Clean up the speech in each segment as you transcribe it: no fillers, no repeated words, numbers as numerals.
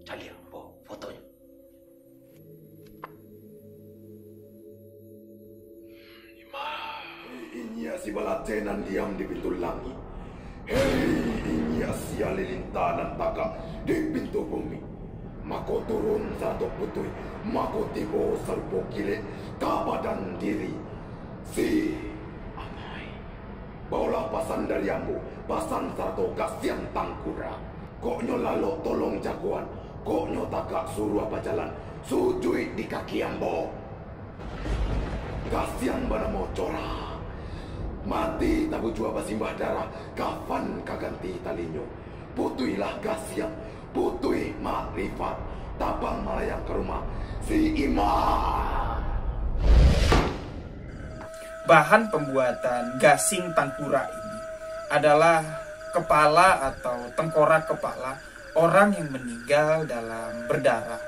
Cari fotonya. Ini si balacenan diam di pintu langit. Hei, ini si lilintanan taka di pintu bumi. Mako turun satu putui, mako tibo salpo kile kabadan diri. Si amai. Bawalah pasan dari ambu, pasan satu kasian tangkura. Koknyo lalu tolong jagoan, koknyo taka suruh apa jalan, sujui di kaki ambo. Kasian bana mocora. Mati tabu jua basimbah darah, kafan kaganti talinyo. Putuilah kasian, putui makrifat, tabang melayang ke rumah si Imam. Bahan pembuatan gasing tangkura ini adalah kepala atau tengkorak kepala orang yang meninggal dalam berdarah.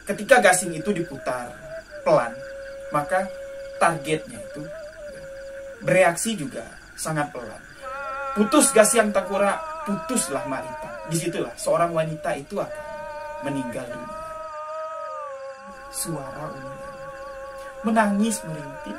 Ketika gasing itu diputar pelan, maka targetnya itu bereaksi juga sangat pelan. Putus gasing tangkura, putuslah marita. Disitulah seorang wanita itu akan meninggal dunia. Suara Umi menangis merintih.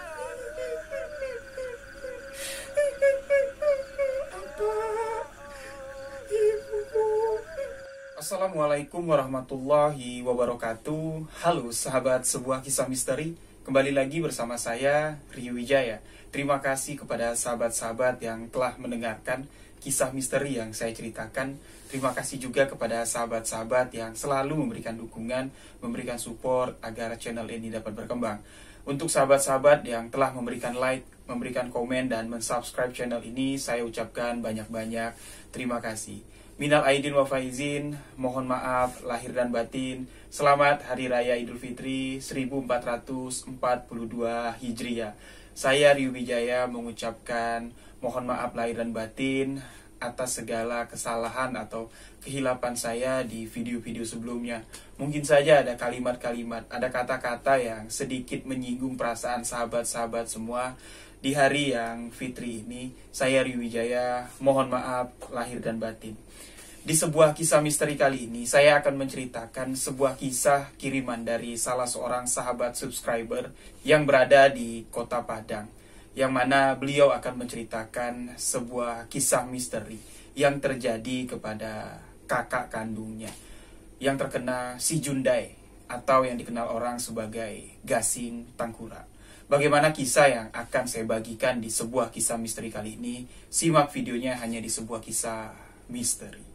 Assalamualaikum warahmatullahi wabarakatuh. Halo sahabat sebuah kisah misteri. Kembali lagi bersama saya, Rio Wijaya. Terima kasih kepada sahabat-sahabat yang telah mendengarkan kisah misteri yang saya ceritakan. Terima kasih juga kepada sahabat-sahabat yang selalu memberikan dukungan, memberikan support agar channel ini dapat berkembang. Untuk sahabat-sahabat yang telah memberikan like, memberikan komen, dan mensubscribe channel ini, saya ucapkan banyak-banyak terima kasih. Minal aidin wa faizin, mohon maaf lahir dan batin. Selamat Hari Raya Idul Fitri 1442 Hijriah. Saya Rio Wijaya mengucapkan mohon maaf lahir dan batin atas segala kesalahan atau kehilapan saya di video-video sebelumnya. Mungkin saja ada kalimat-kalimat, ada kata-kata yang sedikit menyinggung perasaan sahabat-sahabat semua. Di hari yang fitri ini, saya Rio Wijaya mohon maaf lahir dan batin. Di sebuah kisah misteri kali ini, saya akan menceritakan sebuah kisah kiriman dari salah seorang sahabat subscriber yang berada di Kota Padang, yang mana beliau akan menceritakan sebuah kisah misteri yang terjadi kepada kakak kandungnya yang terkena si Jundai atau yang dikenal orang sebagai gasing tangkura. Bagaimana kisah yang akan saya bagikan di sebuah kisah misteri kali ini? Simak videonya hanya di sebuah kisah misteri.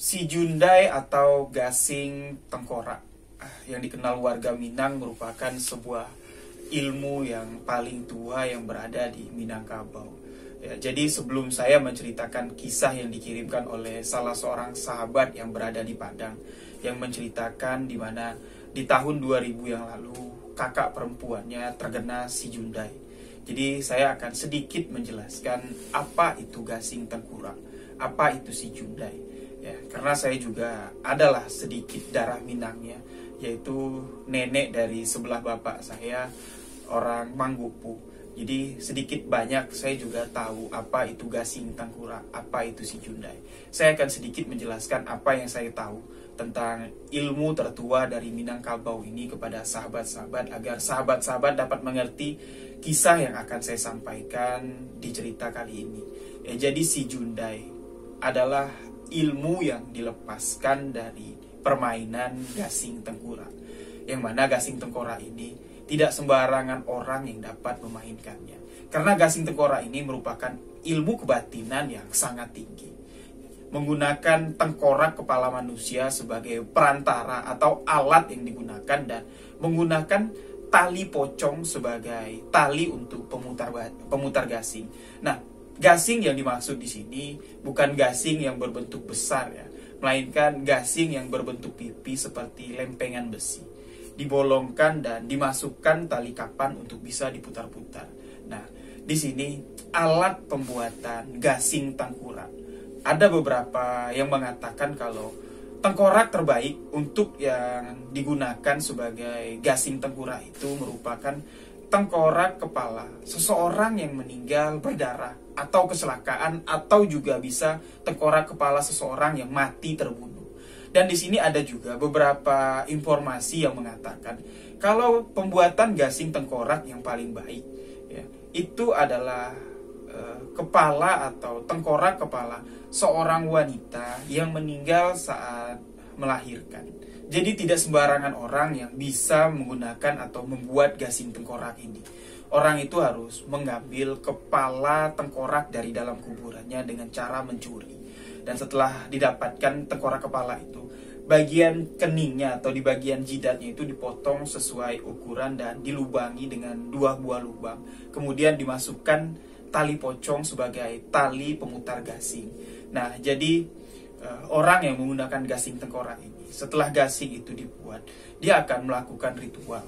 Si Jundai atau gasing tengkorak yang dikenal warga Minang merupakan sebuah ilmu yang paling tua yang berada di Minangkabau. Ya, jadi sebelum saya menceritakan kisah yang dikirimkan oleh salah seorang sahabat yang berada di Padang, yang menceritakan di mana di tahun 2000 yang lalu kakak perempuannya terkena si Jundai. Jadi saya akan sedikit menjelaskan apa itu gasing tengkorak, apa itu si Jundai. Ya, karena saya juga adalah sedikit darah Minangnya, yaitu nenek dari sebelah bapak saya orang Manggupu. Jadi sedikit banyak saya juga tahu apa itu gasing tangkura, apa itu si Jundai. Saya akan sedikit menjelaskan apa yang saya tahu tentang ilmu tertua dari Minangkabau ini kepada sahabat-sahabat agar sahabat-sahabat dapat mengerti kisah yang akan saya sampaikan di cerita kali ini. Ya, jadi si Jundai adalah ilmu yang dilepaskan dari permainan gasing tengkorak, yang mana gasing tengkorak ini tidak sembarangan orang yang dapat memainkannya, karena gasing tengkorak ini merupakan ilmu kebatinan yang sangat tinggi, menggunakan tengkorak kepala manusia sebagai perantara atau alat yang digunakan, dan menggunakan tali pocong sebagai tali untuk pemutar gasing. Nah, gasing yang dimaksud di sini bukan gasing yang berbentuk besar ya, melainkan gasing yang berbentuk pipih seperti lempengan besi. Dibolongkan dan dimasukkan tali kapan untuk bisa diputar-putar. Nah, di sini alat pembuatan gasing tengkorak. Ada beberapa yang mengatakan kalau tengkorak terbaik untuk yang digunakan sebagai gasing tengkorak itu merupakan tengkorak kepala seseorang yang meninggal berdarah atau kecelakaan, atau juga bisa tengkorak kepala seseorang yang mati terbunuh. Dan di sini ada juga beberapa informasi yang mengatakan kalau pembuatan gasing tengkorak yang paling baik ya, itu adalah kepala atau tengkorak kepala seorang wanita yang meninggal saat melahirkan. Jadi tidak sembarangan orang yang bisa menggunakan atau membuat gasing tengkorak ini. Orang itu harus mengambil kepala tengkorak dari dalam kuburannya dengan cara mencuri. Dan setelah didapatkan tengkorak kepala itu, bagian keningnya atau di bagian jidatnya itu dipotong sesuai ukuran dan dilubangi dengan 2 buah lubang. Kemudian dimasukkan tali pocong sebagai tali pemutar gasing. Nah, jadi orang yang menggunakan gasing tengkorak ini, setelah gasing itu dibuat, dia akan melakukan ritual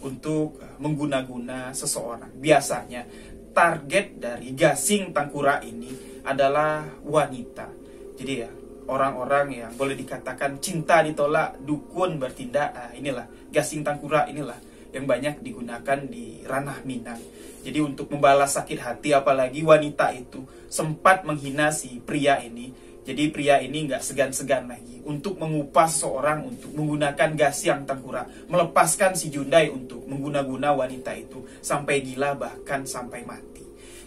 untuk mengguna-guna seseorang. Biasanya target dari gasing tengkorak ini adalah wanita. Jadi ya, orang-orang yang boleh dikatakan cinta ditolak, dukun bertindak, inilah gasing tengkorak inilah yang banyak digunakan di ranah Minang. Jadi untuk membalas sakit hati, apalagi wanita itu sempat menghina si pria ini. Jadi pria ini nggak segan-segan lagi untuk mengupas seorang untuk menggunakan gasing tengkorak, melepaskan si Jundai untuk mengguna-guna wanita itu sampai gila, bahkan sampai mati.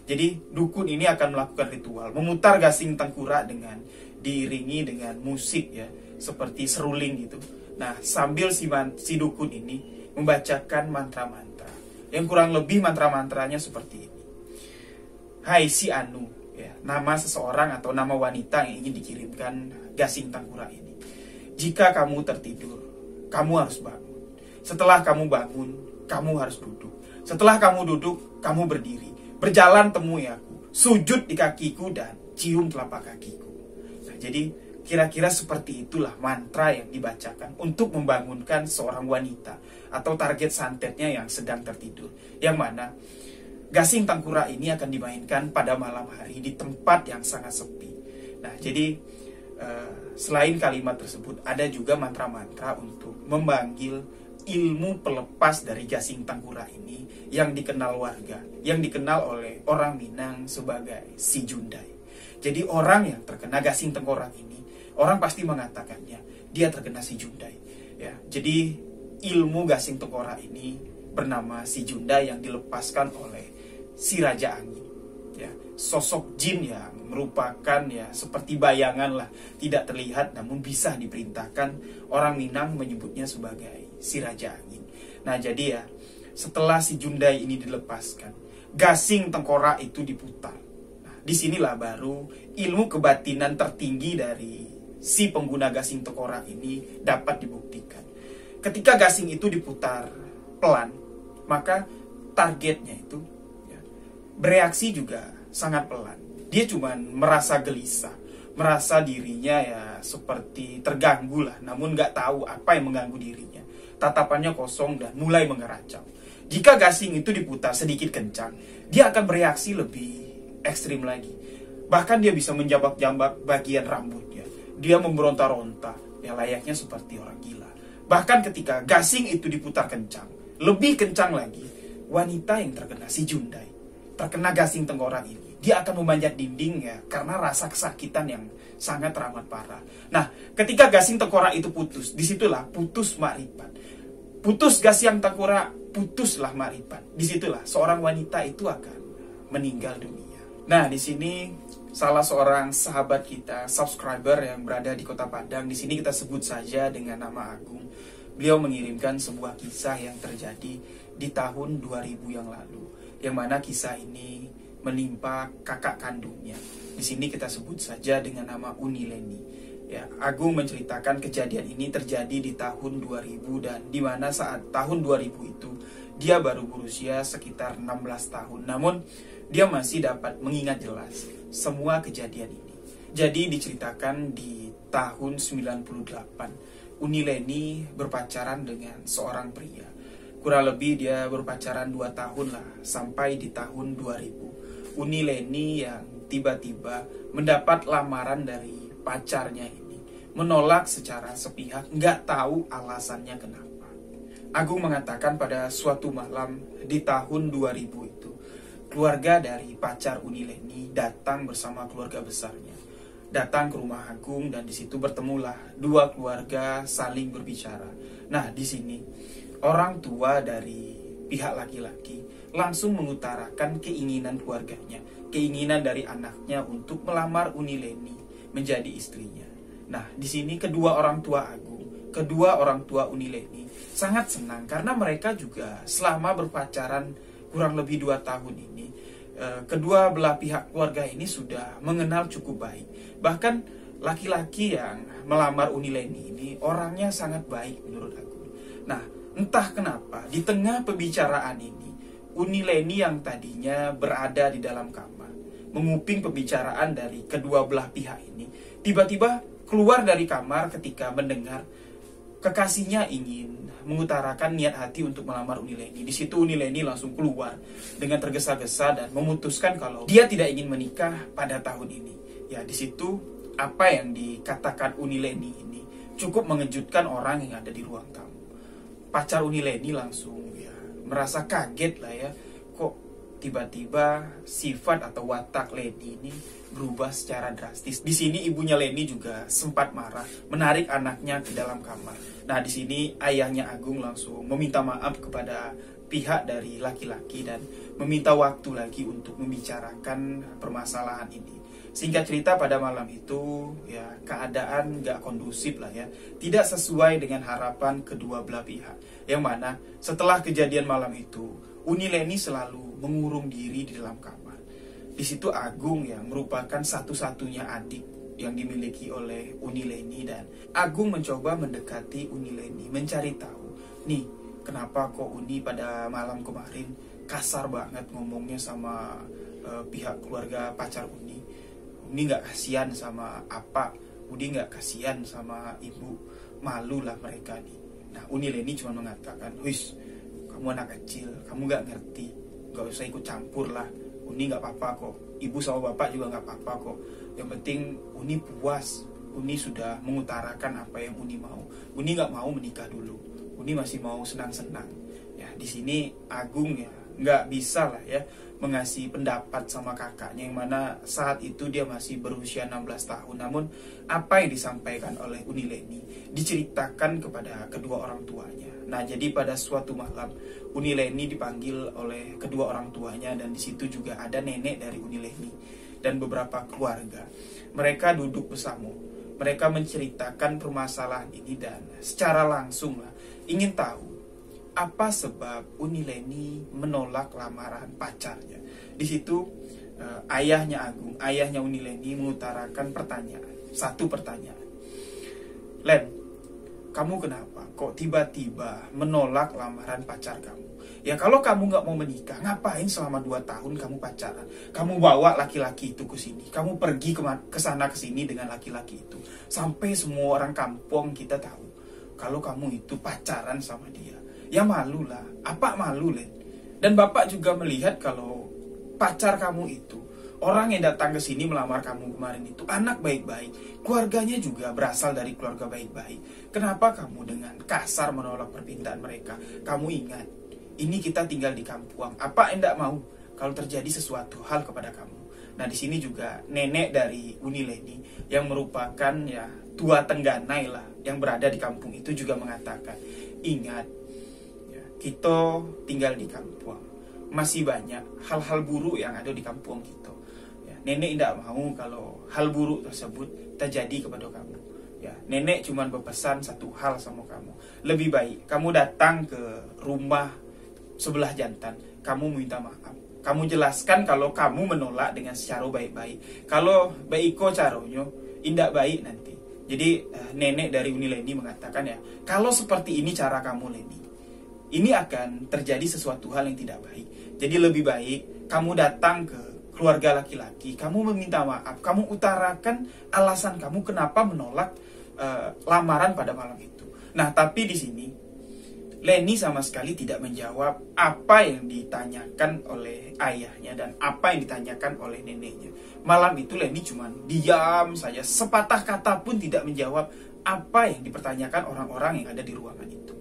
Jadi dukun ini akan melakukan ritual memutar gasing tengkorak dengan diiringi dengan musik ya, seperti seruling gitu. Nah, sambil si dukun ini membacakan mantra-mantra yang kurang lebih mantra-mantranya seperti ini. Hai si Anu, ya, nama seseorang atau nama wanita yang ingin dikirimkan gasing tengkorak ini. Jika kamu tertidur, kamu harus bangun. Setelah kamu bangun, kamu harus duduk. Setelah kamu duduk, kamu berdiri. Berjalan temui aku, sujud di kakiku dan cium telapak kakiku. Nah, jadi kira-kira seperti itulah mantra yang dibacakan untuk membangunkan seorang wanita atau target santetnya yang sedang tertidur. Yang mana gasing tengkorak ini akan dimainkan pada malam hari di tempat yang sangat sepi. Nah, jadi selain kalimat tersebut, ada juga mantra-mantra untuk memanggil ilmu pelepas dari gasing tengkorak ini yang dikenal warga, yang dikenal oleh orang Minang sebagai si Jundai. Jadi orang yang terkena gasing tengkorak ini, orang pasti mengatakannya dia terkena si Jundai. Ya, jadi ilmu gasing tengkorak ini bernama si Jundai yang dilepaskan oleh si Raja Angin. Ya, sosok jin yang merupakan ya seperti bayangan lah, tidak terlihat namun bisa diperintahkan. Orang Minang menyebutnya sebagai si Raja Angin. Nah, jadi ya setelah si Jundai ini dilepaskan, gasing tengkorak itu diputar. Nah, disinilah baru ilmu kebatinan tertinggi dari si pengguna gasing tengkorak ini dapat dibuktikan. Ketika gasing itu diputar pelan, maka targetnya itu ya, bereaksi juga sangat pelan. Dia cuma merasa gelisah, merasa dirinya ya seperti terganggu lah, namun nggak tahu apa yang mengganggu dirinya. Tatapannya kosong dan mulai mengeracau. Jika gasing itu diputar sedikit kencang, dia akan bereaksi lebih ekstrim lagi. Bahkan dia bisa menjambak-jambak bagian rambutnya. Dia memberonta-ronta, ya layaknya seperti orang gila. Bahkan ketika gasing itu diputar kencang, lebih kencang lagi, wanita yang terkena si Jundai, terkena gasing tengkorak ini, dia akan memanjat dinding ya, karena rasa kesakitan yang sangat teramat parah. Nah, ketika gasing tengkorak itu putus, disitulah putus makrifat. Putus gasing tengkorak, putuslah makrifat. Disitulah seorang wanita itu akan meninggal dunia. Nah, di sini salah seorang sahabat kita, subscriber yang berada di Kota Padang, di sini kita sebut saja dengan nama Agung. Beliau mengirimkan sebuah kisah yang terjadi di tahun 2000 yang lalu, yang mana kisah ini menimpa kakak kandungnya. Di sini kita sebut saja dengan nama Unileni. Ya, Agung menceritakan kejadian ini terjadi di tahun 2000 dan di mana saat tahun 2000 itu Dia baru berusia sekitar 16 tahun. Namun dia masih dapat mengingat jelas semua kejadian ini. Jadi diceritakan di tahun 98, Unileni berpacaran dengan seorang pria. Kurang lebih dia berpacaran 2 tahun lah, sampai di tahun 2000. Unileni yang tiba-tiba mendapat lamaran dari pacarnya ini, menolak secara sepihak, nggak tahu alasannya kenapa. Agung mengatakan pada suatu malam di tahun 2000 itu, keluarga dari pacar Unileni datang bersama keluarga besarnya. Datang ke rumah Agung dan di situ bertemulah dua keluarga saling berbicara. Nah, di sini orang tua dari pihak laki-laki langsung mengutarakan keinginan keluarganya, keinginan dari anaknya untuk melamar Unileni menjadi istrinya. Nah, di sini kedua orang tua Agung, kedua orang tua Unileni sangat senang karena mereka juga selama berpacaran kurang lebih 2 tahun ini, kedua belah pihak keluarga ini sudah mengenal cukup baik. Bahkan laki-laki yang melamar Unileni ini orangnya sangat baik menurut Agung. Nah, entah kenapa di tengah pembicaraan ini, Unileni yang tadinya berada di dalam kamar menguping pembicaraan dari kedua belah pihak ini, tiba-tiba keluar dari kamar ketika mendengar kekasihnya ingin mengutarakan niat hati untuk melamar Unileni. Di situ Unileni langsung keluar dengan tergesa-gesa dan memutuskan kalau dia tidak ingin menikah pada tahun ini. Ya, di situ apa yang dikatakan Unileni ini cukup mengejutkan orang yang ada di ruang tamu. Pacar Unileni langsung merasa kaget lah ya, kok tiba-tiba sifat atau watak Leni ini berubah secara drastis. Di sini ibunya Leni juga sempat marah, menarik anaknya ke dalam kamar. Nah, di sini ayahnya Agung langsung meminta maaf kepada pihak dari laki-laki dan meminta waktu lagi untuk membicarakan permasalahan ini. Singkat cerita, pada malam itu ya keadaan gak kondusif lah ya, tidak sesuai dengan harapan kedua belah pihak. Yang mana setelah kejadian malam itu, Unileni selalu mengurung diri di dalam kamar. Di situ Agung yang merupakan satu-satunya adik yang dimiliki oleh Unileni, dan Agung mencoba mendekati Unileni, mencari tahu, nih kenapa kok Uni pada malam kemarin kasar banget ngomongnya sama pihak keluarga pacar Uni. Uni nggak kasihan sama apa, Uni nggak kasihan sama ibu, malu lah mereka nih. Nah, Unileni cuma mengatakan, wis, kamu anak kecil, kamu nggak ngerti, nggak usah ikut campur lah. Uni nggak apa-apa kok, ibu sama bapak juga nggak apa-apa kok. Yang penting Uni puas, Uni sudah mengutarakan apa yang Uni mau. Uni nggak mau menikah dulu, Uni masih mau senang-senang. Ya, di sini Agung ya nggak bisa lah ya mengasih pendapat sama kakaknya, yang mana saat itu dia masih berusia 16 tahun. Namun apa yang disampaikan oleh Unileni diceritakan kepada kedua orang tuanya. Nah, jadi pada suatu malam Unileni dipanggil oleh kedua orang tuanya, dan di situ juga ada nenek dari Unileni dan beberapa keluarga. Mereka duduk bersama, mereka menceritakan permasalahan ini dan secara langsung lah ingin tahu apa sebab Unileni menolak lamaran pacarnya. Di situ ayahnya Agung, ayahnya Unileni mengutarakan satu pertanyaan. Len, kamu kenapa kok tiba-tiba menolak lamaran pacar kamu? Ya kalau kamu gak mau menikah, ngapain selama 2 tahun kamu pacaran? Kamu bawa laki-laki itu ke sini, kamu pergi ke sana ke sini dengan laki-laki itu, sampai semua orang kampung kita tahu kalau kamu itu pacaran sama dia. Ya malu lah, apa malu Len? Dan bapak juga melihat kalau pacar kamu itu, orang yang datang ke sini melamar kamu kemarin itu anak baik-baik, keluarganya juga berasal dari keluarga baik-baik. Kenapa kamu dengan kasar menolak permintaan mereka? Kamu ingat, ini kita tinggal di kampung. Apa enggak mau kalau terjadi sesuatu hal kepada kamu? Nah, di sini juga nenek dari Unileni yang merupakan ya tua Tengganai lah yang berada di kampung itu juga mengatakan, ingat, kita tinggal di kampung, masih banyak hal-hal buruk yang ada di kampung kita. Ya, nenek tidak mau kalau hal buruk tersebut terjadi kepada kamu. Ya, nenek cuma berpesan satu hal sama kamu. Lebih baik kamu datang ke rumah sebelah jantan, kamu minta maaf. Kamu jelaskan kalau kamu menolak dengan secara baik-baik. Kalau baiko caranya, indak baik nanti. Jadi nenek dari Unileni mengatakan ya, kalau seperti ini cara kamu Leni, ini akan terjadi sesuatu hal yang tidak baik. Jadi lebih baik kamu datang ke keluarga laki-laki, kamu meminta maaf, kamu utarakan alasan kamu kenapa menolak lamaran pada malam itu. Nah, tapi di sini Leni sama sekali tidak menjawab apa yang ditanyakan oleh ayahnya dan apa yang ditanyakan oleh neneknya. Malam itu Leni cuma diam saja, sepatah kata pun tidak menjawab apa yang dipertanyakan orang-orang yang ada di ruangan itu.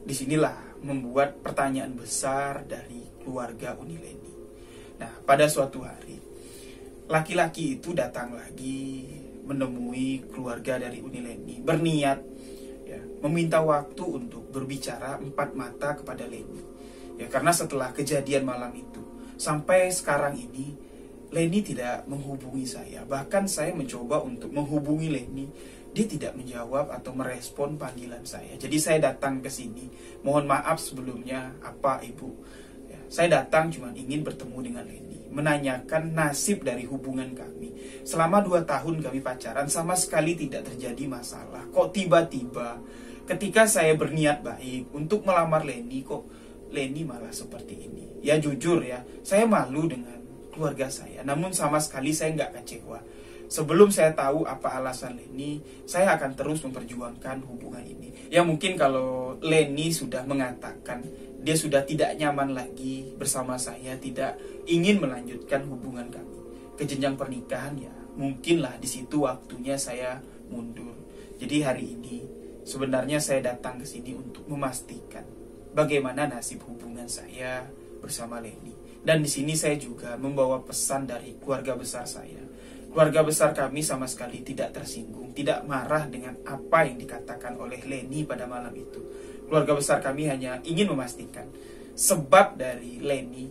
Disinilah membuat pertanyaan besar dari keluarga Uni Leni. Nah, pada suatu hari laki-laki itu datang lagi menemui keluarga dari Uni Leni, berniat ya, meminta waktu untuk berbicara empat mata kepada Leni. Ya, karena setelah kejadian malam itu sampai sekarang ini Leni tidak menghubungi saya. Bahkan saya mencoba untuk menghubungi Leni, dia tidak menjawab atau merespon panggilan saya. Jadi saya datang ke sini, mohon maaf sebelumnya apa Ibu. Ya, saya datang cuma ingin bertemu dengan Leni, menanyakan nasib dari hubungan kami. Selama 2 tahun kami pacaran sama sekali tidak terjadi masalah. Kok tiba-tiba ketika saya berniat baik untuk melamar Leni, kok Leni malah seperti ini. Ya jujur ya, saya malu dengan keluarga saya. Namun sama sekali saya nggak kecewa. Sebelum saya tahu apa alasan Leni, saya akan terus memperjuangkan hubungan ini. Ya mungkin kalau Leni sudah mengatakan dia sudah tidak nyaman lagi bersama saya, tidak ingin melanjutkan hubungan kami ke jenjang pernikahan, ya mungkinlah di situ waktunya saya mundur. Jadi hari ini sebenarnya saya datang ke sini untuk memastikan bagaimana nasib hubungan saya bersama Leni. Dan di sini saya juga membawa pesan dari keluarga besar saya. Keluarga besar kami sama sekali tidak tersinggung, tidak marah dengan apa yang dikatakan oleh Leni pada malam itu. Keluarga besar kami hanya ingin memastikan sebab dari Leni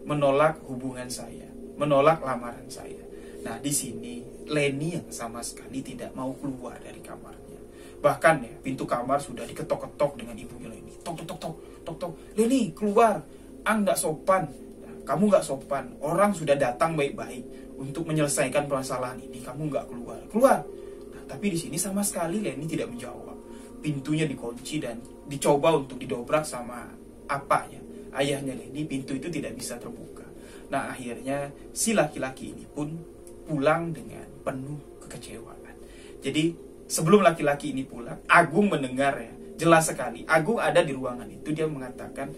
menolak hubungan saya, menolak lamaran saya. Nah, di sini Leni yang sama sekali tidak mau keluar dari kamarnya. Bahkan ya, pintu kamar sudah diketok-ketok dengan ibunya Leni. Tok, tok, tok, tok, tok, tok. Leni, keluar. Nggak sopan. Kamu nggak sopan. Orang sudah datang baik-baik untuk menyelesaikan permasalahan ini. Kamu nggak keluar. Keluar. Nah, tapi di sini sama sekali Leni tidak menjawab. Pintunya dikunci dan dicoba untuk didobrak sama apanya. Ayahnya Leni, pintu itu tidak bisa terbuka. Nah, akhirnya si laki-laki ini pun pulang dengan penuh kekecewaan. Jadi sebelum laki-laki ini pulang, Agung mendengar ya, jelas sekali. Agung ada di ruangan itu, dia mengatakan,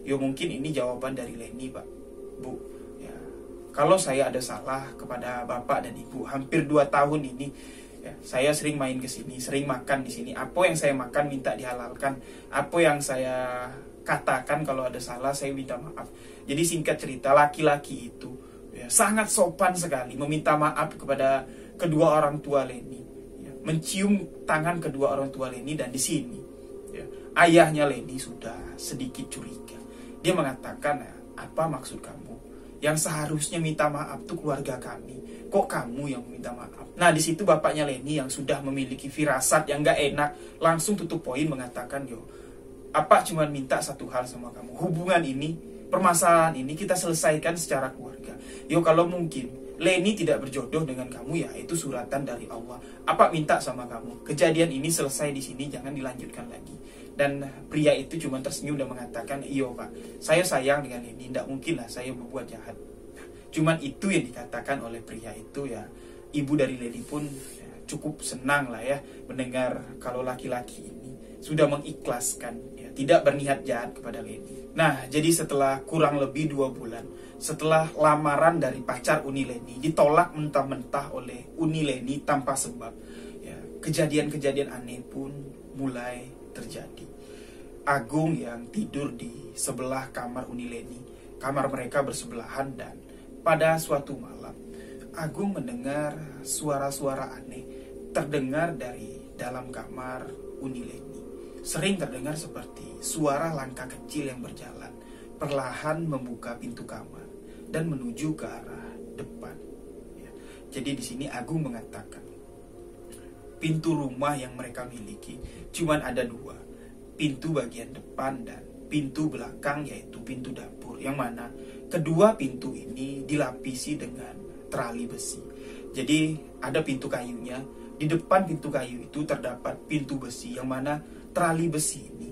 yo mungkin ini jawaban dari Leni, Pak, Bu. Ya, kalau saya ada salah kepada Bapak dan Ibu, hampir 2 tahun ini, ya, saya sering main ke sini, sering makan di sini. Apa yang saya makan minta dihalalkan. Apa yang saya katakan kalau ada salah saya minta maaf. Jadi singkat cerita, laki-laki itu ya, sangat sopan sekali meminta maaf kepada kedua orang tua Leni, ya, mencium tangan kedua orang tua Leni. Dan di sini ya, ayahnya Leni sudah sedikit curiga. Dia mengatakan, apa maksud kamu? Yang seharusnya minta maaf tuh keluarga kami, kok kamu yang minta maaf? Nah, di situ bapaknya Leni yang sudah memiliki firasat yang gak enak langsung tutup poin mengatakan, yo, apa cuma minta satu hal sama kamu, hubungan ini, permasalahan ini kita selesaikan secara keluarga. Yo, kalau mungkin Leni tidak berjodoh dengan kamu, ya itu suratan dari Allah. Apa minta sama kamu, kejadian ini selesai di sini, jangan dilanjutkan lagi. Dan pria itu cuma tersenyum dan mengatakan, iyo Pak, saya sayang dengan Leni, tidak mungkin lah saya berbuat jahat. Cuman itu yang dikatakan oleh pria itu. Ya, ibu dari Leni pun ya, cukup senang lah ya mendengar kalau laki-laki ini sudah mengikhlaskan, ya, tidak berniat jahat kepada Leni. Nah, jadi setelah kurang lebih 2 bulan, setelah lamaran dari pacar Uni Leni ditolak mentah-mentah oleh Uni Leni tanpa sebab, ya, kejadian-kejadian aneh pun mulai terjadi. Agung yang tidur di sebelah kamar Uni Leni, kamar mereka bersebelahan, dan pada suatu malam Agung mendengar suara-suara aneh terdengar dari dalam kamar Uni Leni. Sering terdengar seperti suara langkah kecil yang berjalan perlahan membuka pintu kamar dan menuju ke arah depan. Ya. Jadi di sini Agung mengatakan pintu rumah yang mereka miliki cuman ada 2, pintu bagian depan dan pintu belakang, yaitu pintu dapur, yang mana kedua pintu ini dilapisi dengan terali besi. Jadi ada pintu kayunya, di depan pintu kayu itu terdapat pintu besi, yang mana terali besi ini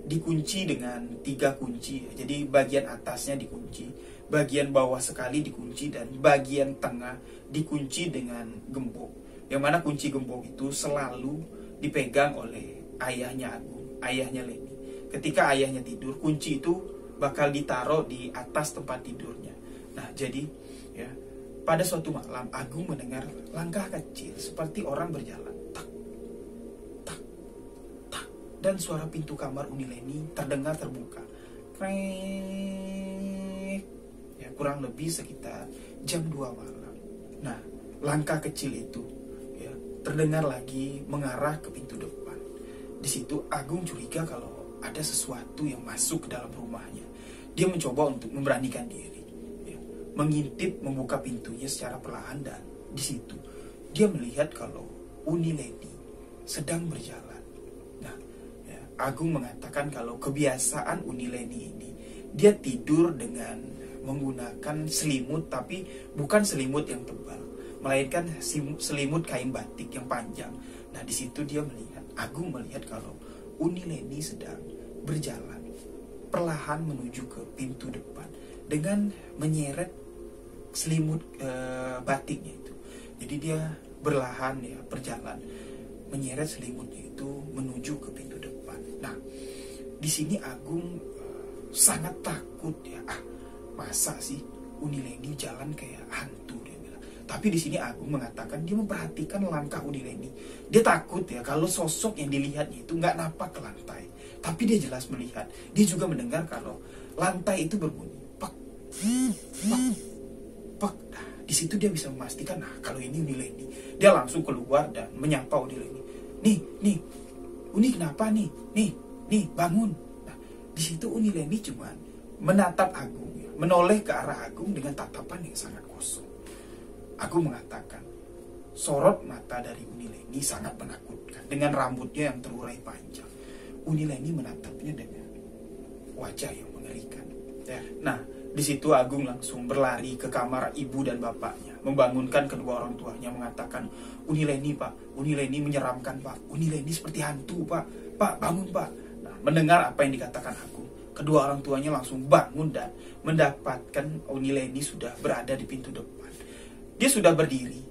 dikunci dengan 3 kunci. Jadi bagian atasnya dikunci, bagian bawah sekali dikunci, dan bagian tengah dikunci dengan gembok. Yang mana kunci gembok itu selalu dipegang oleh ayahnya Agung, ayahnya Leni. Ketika ayahnya tidur, kunci itu bakal ditaruh di atas tempat tidurnya. Nah, jadi ya, pada suatu malam Agung mendengar langkah kecil seperti orang berjalan, tak, tak, tak, dan suara pintu kamar Uni Leni terdengar terbuka. Krek. Ya, kurang lebih sekitar jam 2 malam. Nah, langkah kecil itu ya terdengar lagi mengarah ke pintu depan. Di situ Agung curiga kalau ada sesuatu yang masuk ke dalam rumahnya. Dia mencoba untuk memberanikan diri, ya, mengintip membuka pintunya secara perlahan, dan di situ dia melihat kalau Uni Leni sedang berjalan. Nah, ya, Agung mengatakan kalau kebiasaan Uni Leni ini, dia tidur dengan menggunakan selimut, tapi bukan selimut yang tebal, melainkan selimut kain batik yang panjang. Nah, di situ Agung melihat kalau Uni Leni sedang berjalan perlahan menuju ke pintu depan dengan menyeret selimut batiknya itu. Jadi dia berlahan ya berjalan menyeret selimutnya itu menuju ke pintu depan. Nah, di sini Agung sangat takut ya. Masa sih Uni Leni jalan kayak hantu, dia bilang. Tapi di sini Agung mengatakan dia memperhatikan langkah Uni Leni. Dia takut ya kalau sosok yang dilihatnya itu nggak napak ke lantai. Tapi dia jelas melihat. Dia juga mendengar kalau lantai itu berbunyi pak, pak, pak. Nah, di situ dia bisa memastikan, nah kalau ini Uni Leni. Dia langsung keluar dan menyapa Uni Leni. Nih, Uni kenapa nih? Nih, bangun. Nah, di situ Uni Leni cuma menatap Agung, ya, menoleh ke arah Agung dengan tatapan yang sangat kosong. Agung mengatakan, sorot mata dari Uni Leni sangat menakutkan dengan rambutnya yang terurai panjang. Uni Leni menatapnya dengan wajah yang mengerikan. Ya. Nah, di situ Agung langsung berlari ke kamar ibu dan bapaknya, membangunkan kedua orang tuanya, mengatakan, Uni Leni Pak, Uni Leni menyeramkan Pak, Uni Leni seperti hantu Pak bangun Pak. Nah, mendengar apa yang dikatakan Agung, kedua orang tuanya langsung bangun dan mendapatkan Uni Leni sudah berada di pintu depan. Dia sudah berdiri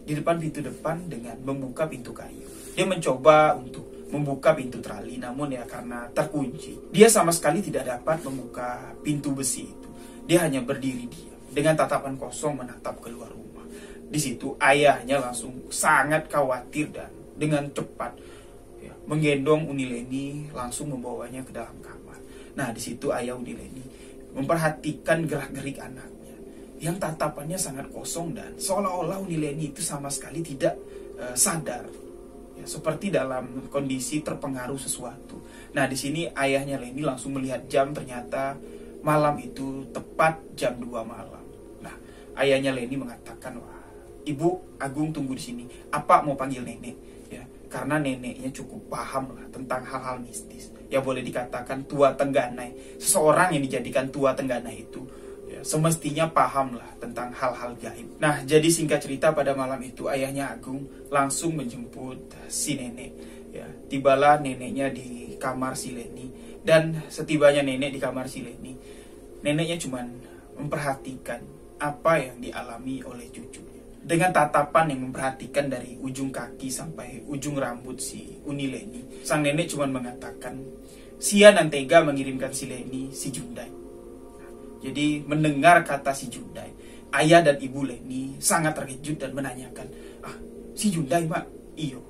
di depan pintu depan dengan membuka pintu kayu. Dia mencoba untuk membuka pintu trali, namun ya karena terkunci, dia sama sekali tidak dapat membuka pintu besi itu. Dia hanya berdiri diam dengan tatapan kosong menatap keluar rumah. Di situ ayahnya langsung sangat khawatir dan dengan cepat ya, menggendong Uni Leni langsung membawanya ke dalam kamar. Nah, di situ ayah Uni Leni memperhatikan gerak-gerik anaknya yang tatapannya sangat kosong dan seolah-olah Uni Leni itu sama sekali tidak sadar. Ya, seperti dalam kondisi terpengaruh sesuatu. Nah, di sini ayahnya Leni langsung melihat jam, ternyata malam itu tepat jam 2 malam. Nah, ayahnya Leni mengatakan, wah, Ibu Agung tunggu di sini. Apa mau panggil nenek? Ya, karena neneknya cukup paham lah tentang hal-hal mistis. Ya boleh dikatakan tua tengganai. Seseorang yang dijadikan tua tengganai itu ya, semestinya paham lah tentang hal-hal gaib. Nah, jadi singkat cerita pada malam itu ayahnya Agung langsung menjemput si nenek. Ya, tibalah neneknya di kamar si Leni, dan setibanya nenek di kamar si Leni, neneknya cuma memperhatikan apa yang dialami oleh cucunya. Dengan tatapan yang memperhatikan dari ujung kaki sampai ujung rambut si Uni Leni, sang nenek cuma mengatakan, Sia dan tega mengirimkan si Leni, si Jundai. Jadi mendengar kata si Jundai, ayah dan ibu Leni sangat terkejut dan menanyakan, si Jundai mak? Iyo,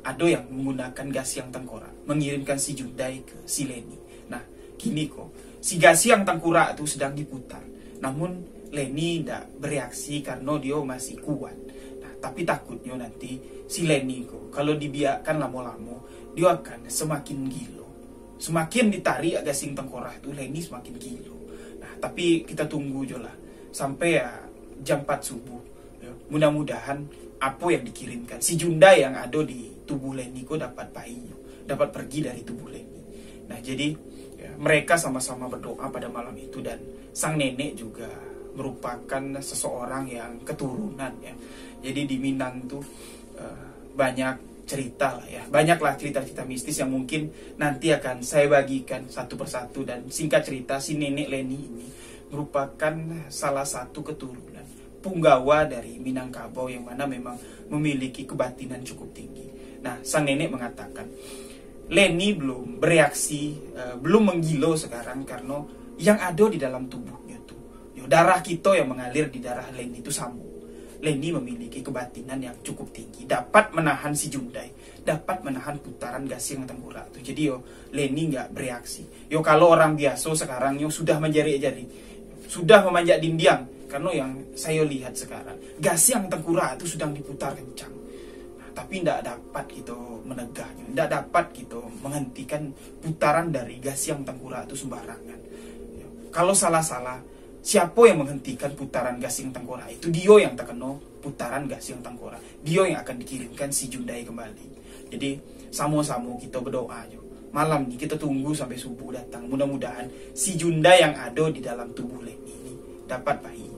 ada yang menggunakan gas yang tengkorak mengirimkan si Jundai ke si Leni. Nah, gini kok, si gas yang tengkorak itu sedang diputar, namun Leni tidak bereaksi karena dia masih kuat. Nah, tapi takutnya nanti si Leni kok kalau dibiarkan lama-lama dia akan semakin gilo. Semakin ditarik gas yang tengkorak itu Leni semakin gilo. Tapi kita tunggu aja lah sampai ya jam 4 subuh ya. Mudah-mudahan apa yang dikirimkan si Jundai yang ada di tubuh Leni kok dapat dapat pergi dari tubuh Leni. Nah, jadi ya, mereka sama-sama berdoa pada malam itu, dan sang nenek juga merupakan seseorang yang keturunan ya. Jadi di Minang tuh banyak cerita lah ya. Banyaklah cerita-cerita mistis yang mungkin nanti akan saya bagikan satu persatu. Dan singkat cerita, si nenek Leni ini merupakan salah satu keturunan punggawa dari Minangkabau yang mana memang memiliki kebatinan cukup tinggi. Nah, sang nenek mengatakan Leni belum bereaksi, belum menggilo sekarang karena yang ada di dalam tubuhnya tuh, darah kita yang mengalir di darah Leni itu sambung. Leni memiliki kebatinan yang cukup tinggi, dapat menahan si Jundai, dapat menahan putaran gasing tengkorak tuh. Jadi Leni nggak bereaksi. Kalau orang biasa sekarang sudah menjari-jari, sudah memanjat dinding, karena yang saya lihat sekarang gasing tengkorak itu sedang diputar kencang. Tapi tidak dapat gitu menegahnya, tidak dapat gitu menghentikan putaran dari gasing tengkorak itu sembarangan. Kalau salah-salah, siapa yang menghentikan putaran gasing tengkorak itu? Dia yang terkena putaran gasing tengkorak. Dia yang akan dikirimkan si Jundai kembali. Jadi sama-sama kita berdoa aja. Malam ini kita tunggu sampai subuh datang. Mudah-mudahan si Jundai yang ada di dalam tubuh Leni ini dapat bayi.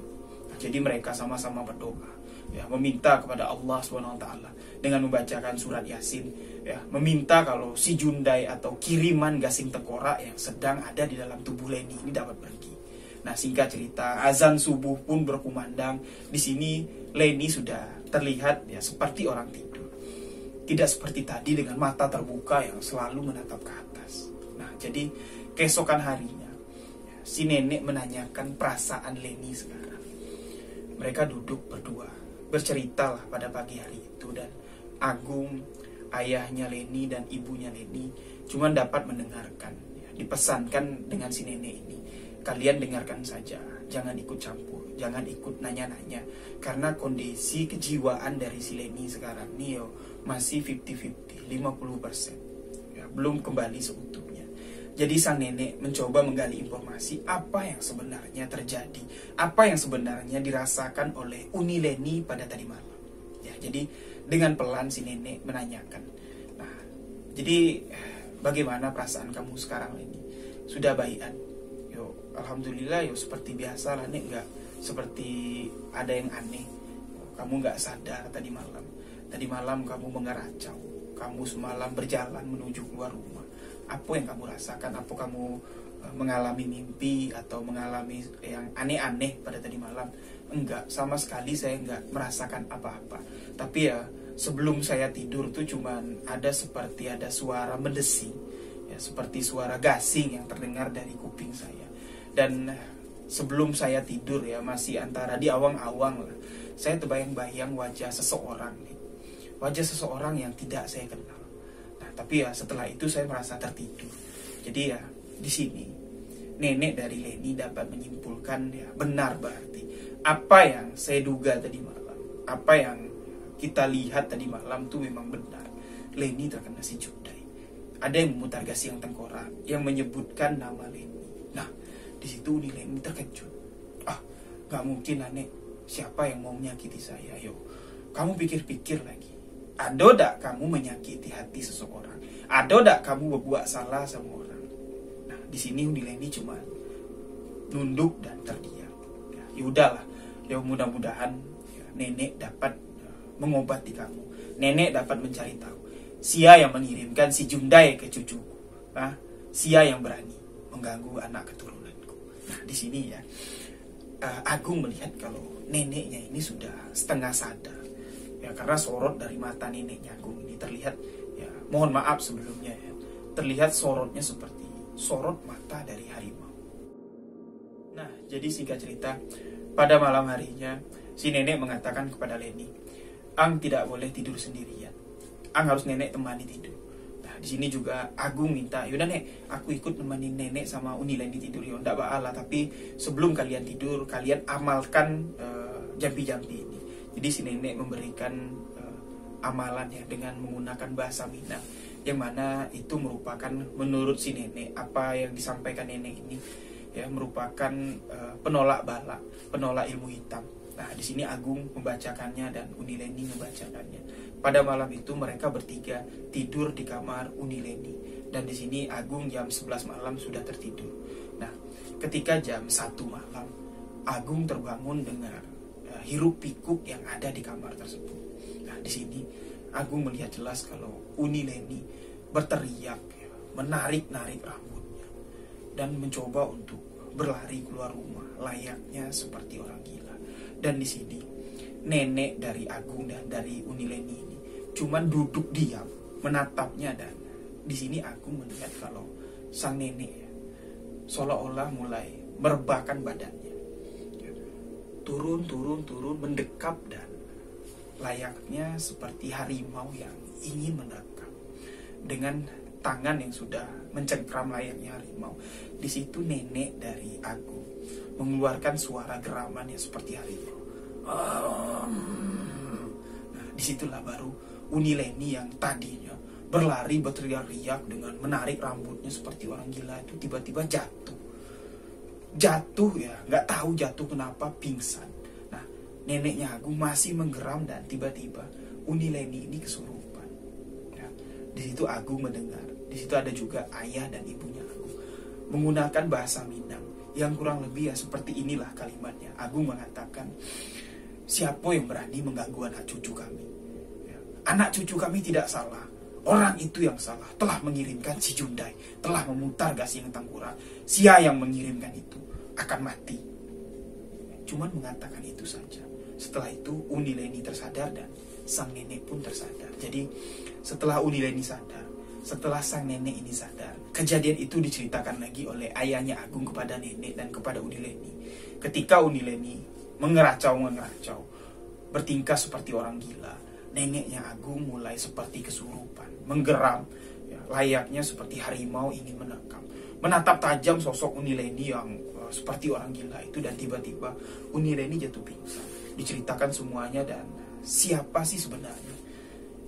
Jadi mereka sama-sama berdoa, meminta kepada Allah SWT dengan membacakan surat Yasin, meminta kalau si Jundai atau kiriman gasing tengkorak yang sedang ada di dalam tubuh Leni ini dapat pergi. Nah, singkat cerita, azan subuh pun berkumandang. Di sini Leni sudah terlihat seperti orang tidur, tidak seperti tadi dengan mata terbuka yang selalu menatap ke atas. Nah, jadi keesokan harinya si nenek menanyakan perasaan Leni sekarang. Mereka duduk berdua, berceritalah pada pagi hari itu, dan Agung, ayahnya Leni dan ibunya Leni cuma dapat mendengarkan. Dipesankan dengan si nenek ini, kalian dengarkan saja, jangan ikut campur, jangan ikut nanya-nanya, karena kondisi kejiwaan dari si Leni sekarang ini masih 50-50, 50%, belum kembali seutuhnya. Jadi sang nenek mencoba menggali informasi apa yang sebenarnya terjadi, apa yang sebenarnya dirasakan oleh Uni Leni pada tadi malam. Jadi dengan pelan si nenek menanyakan, nah, jadi bagaimana perasaan kamu sekarang Leni? Sudah baikan? Alhamdulillah seperti biasa lah, Nek, nggak seperti ada yang aneh. Kamu nggak sadar tadi malam. Tadi malam kamu mengeracau, kamu semalam berjalan menuju keluar rumah. Apa yang kamu rasakan? Apa kamu mengalami mimpi atau mengalami yang aneh-aneh pada tadi malam? Enggak, sama sekali saya enggak merasakan apa-apa. Tapi sebelum saya tidur tuh cuman seperti ada suara mendesing, seperti suara gasing yang terdengar dari kuping saya. Dan sebelum saya tidur masih antara di awang-awang lah, saya terbayang-bayang wajah seseorang nih. Wajah seseorang yang tidak saya kenal. Tapi setelah itu saya merasa tertidur. Jadi di sini nenek dari Leni dapat menyimpulkan benar berarti apa yang saya duga tadi malam, apa yang kita lihat tadi malam itu memang benar. Leni terkena si Jundai. Ada yang memutar gasing tengkorak yang menyebutkan nama Leni. Nah, di situ Uni Leni terkejut. Gak mungkin lah, Nek. Siapa yang mau menyakiti saya? Kamu pikir-pikir lagi. Ada tak kamu menyakiti hati seseorang? Ada tak kamu berbuat salah sama orang? Nah, di sini Uni Leni cuma nunduk dan terdiam. Udahlah, mudah-mudahan nenek dapat mengobati kamu. Nenek dapat mencari tahu sia yang mengirimkan si Jundai ke cucuku. Sia yang berani mengganggu anak keturunanku. Nah, di sini Agung melihat kalau neneknya ini sudah setengah sadar. Karena sorot dari mata neneknya Agung ini terlihat, mohon maaf sebelumnya terlihat sorotnya seperti sorot mata dari harimau. Nah, jadi singkat cerita, pada malam harinya si nenek mengatakan kepada Leni, Ang tidak boleh tidur sendirian. Ang harus nenek temani tidur. Nah, di sini juga Agung minta, yaudah Nek, aku ikut nemani nenek sama Uni Leni tidur. Nggak bakalah, tapi sebelum kalian tidur, kalian amalkan jampi-jampi ini. Jadi si nenek memberikan amalan dengan menggunakan bahasa Minang, yang mana itu merupakan menurut si nenek, apa yang disampaikan nenek ini merupakan penolak bala, penolak ilmu hitam. Nah, di sini Agung membacakannya dan Uni Leni membacakannya. Pada malam itu mereka bertiga tidur di kamar Uni Leni, dan di sini Agung jam 11 malam sudah tertidur. Nah, ketika jam 1 malam Agung terbangun dengan hiruk pikuk yang ada di kamar tersebut. Nah, di sini Agung melihat jelas kalau Unileni berteriak, ya, menarik-narik rambutnya, dan mencoba untuk berlari keluar rumah layaknya seperti orang gila. Dan di sini nenek dari Agung dan dari Unileni ini cuman duduk diam menatapnya, dan di sini Agung melihat kalau sang nenek seolah-olah mulai merebahkan badannya, turun mendekap, dan layaknya seperti harimau yang ingin menerkam dengan tangan yang sudah mencengkram layaknya harimau. Di situ nenek dari Agung mengeluarkan suara geraman yang seperti harimau. Nah, disitulah baru Unileni yang tadinya berlari berteriak-riak dengan menarik rambutnya seperti orang gila itu tiba-tiba jatuh ya, nggak tahu jatuh kenapa, pingsan. Nah, neneknya Agung masih menggeram, dan tiba-tiba Unileni ini kesurupan. Ya, di situ Agung mendengar, di situ ada juga ayah dan ibunya Agung menggunakan bahasa Minang yang kurang lebih ya seperti inilah kalimatnya. Agung mengatakan, siapa yang berani mengganggu anak cucu kami? Ya, anak cucu kami tidak salah. Orang itu yang salah, telah mengirimkan si Jundai, telah memutar gasing Tengkorak. Sia yang mengirimkan itu akan mati. Cuman mengatakan itu saja. Setelah itu Unileni tersadar dan sang nenek pun tersadar. Jadi setelah Unileni sadar, setelah sang nenek ini sadar, kejadian itu diceritakan lagi oleh ayahnya Agung kepada nenek dan kepada Unileni. Ketika Unileni mengeracau, bertingkah seperti orang gila, neneknya Agung mulai seperti kesurupan, menggeram, ya, layaknya seperti harimau ingin menerkam, menatap tajam sosok Unileni yang seperti orang gila itu, dan tiba-tiba Unileni jatuh pingsan. Diceritakan semuanya, dan siapa sih sebenarnya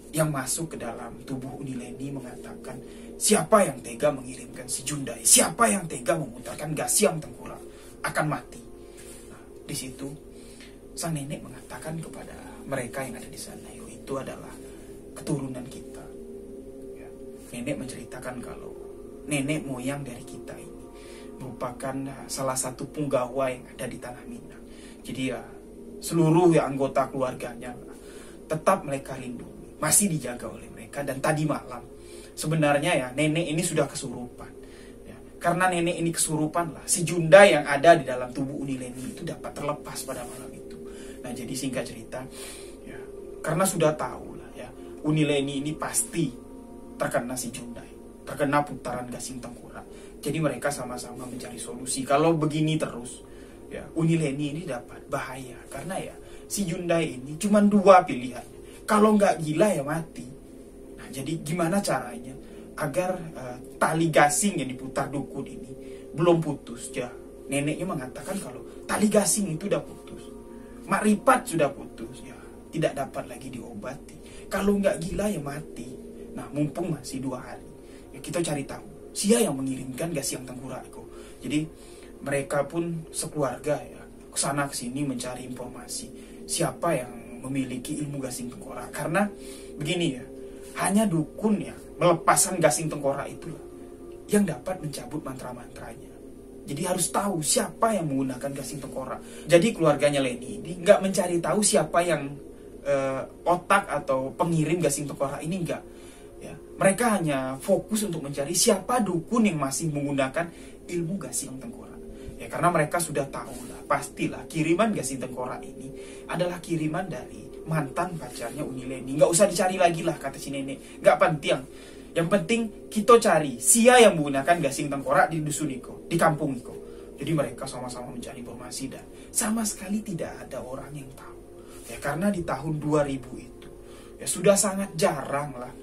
yang masuk ke dalam tubuh Unileni, mengatakan siapa yang tega mengirimkan si Jundai, siapa yang tega memutarkan Gasiang Tengkorak akan mati. Nah, di situ sang nenek mengatakan kepada mereka yang ada di sana, itu adalah keturunan kita. Ya, nenek menceritakan kalau nenek moyang dari kita ini merupakan salah satu punggawa yang ada di Tanah Minang. Jadi ya seluruh ya anggota keluarganya tetap mereka lindungi, masih dijaga oleh mereka. Dan tadi malam sebenarnya ya nenek ini sudah kesurupan. Ya, karena nenek ini kesurupan lah, si Jundai yang ada di dalam tubuh Unileni itu dapat terlepas pada malam itu. Nah, jadi singkat cerita, ya, karena sudah tahu lah ya, Unileni ini pasti terkena si Jundai, terkena putaran gasing Tengkorak. Jadi mereka sama-sama mencari solusi. Kalau begini terus, ya Unileni ini dapat bahaya, karena ya si Jundai ini cuma dua pilihan. Kalau nggak gila ya mati. Nah, jadi gimana caranya agar tali gasing yang diputar dukun ini belum putus? Ya, neneknya mengatakan kalau tali gasing itu udah putus, makripat sudah putus, ya tidak dapat lagi diobati. Kalau nggak gila ya mati. Nah, mumpung masih 2 hari, ya kita cari tahu siapa yang mengirimkan Gasiang Tengkorak itu. Jadi mereka pun sekeluarga ya kesana kesini mencari informasi siapa yang memiliki ilmu Gasing Tengkorak. Karena begini ya, hanya dukun yang melepaskan Gasing Tengkorak itulah yang dapat mencabut mantra-mantranya. Jadi harus tahu siapa yang menggunakan Gasing Tengkorak. Jadi keluarganya Leni ini nggak mencari tahu siapa yang otak atau pengirim Gasing Tengkorak ini, enggak. Ya, mereka hanya fokus untuk mencari siapa dukun yang masih menggunakan ilmu Gasing Tengkorak. Ya, karena mereka sudah tahu lah, pastilah kiriman Gasing Tengkorak ini adalah kiriman dari mantan pacarnya Unileni. Nggak usah dicari lagi lah, kata si nenek. Nggak penting. Yang penting kita cari siapa yang menggunakan Gasing Tengkorak di dusun Iko, di kampung Iko. Jadi mereka sama-sama mencari informasi, dan sama sekali tidak ada orang yang tahu. Ya, karena di tahun 2000 itu ya sudah sangat jarang lah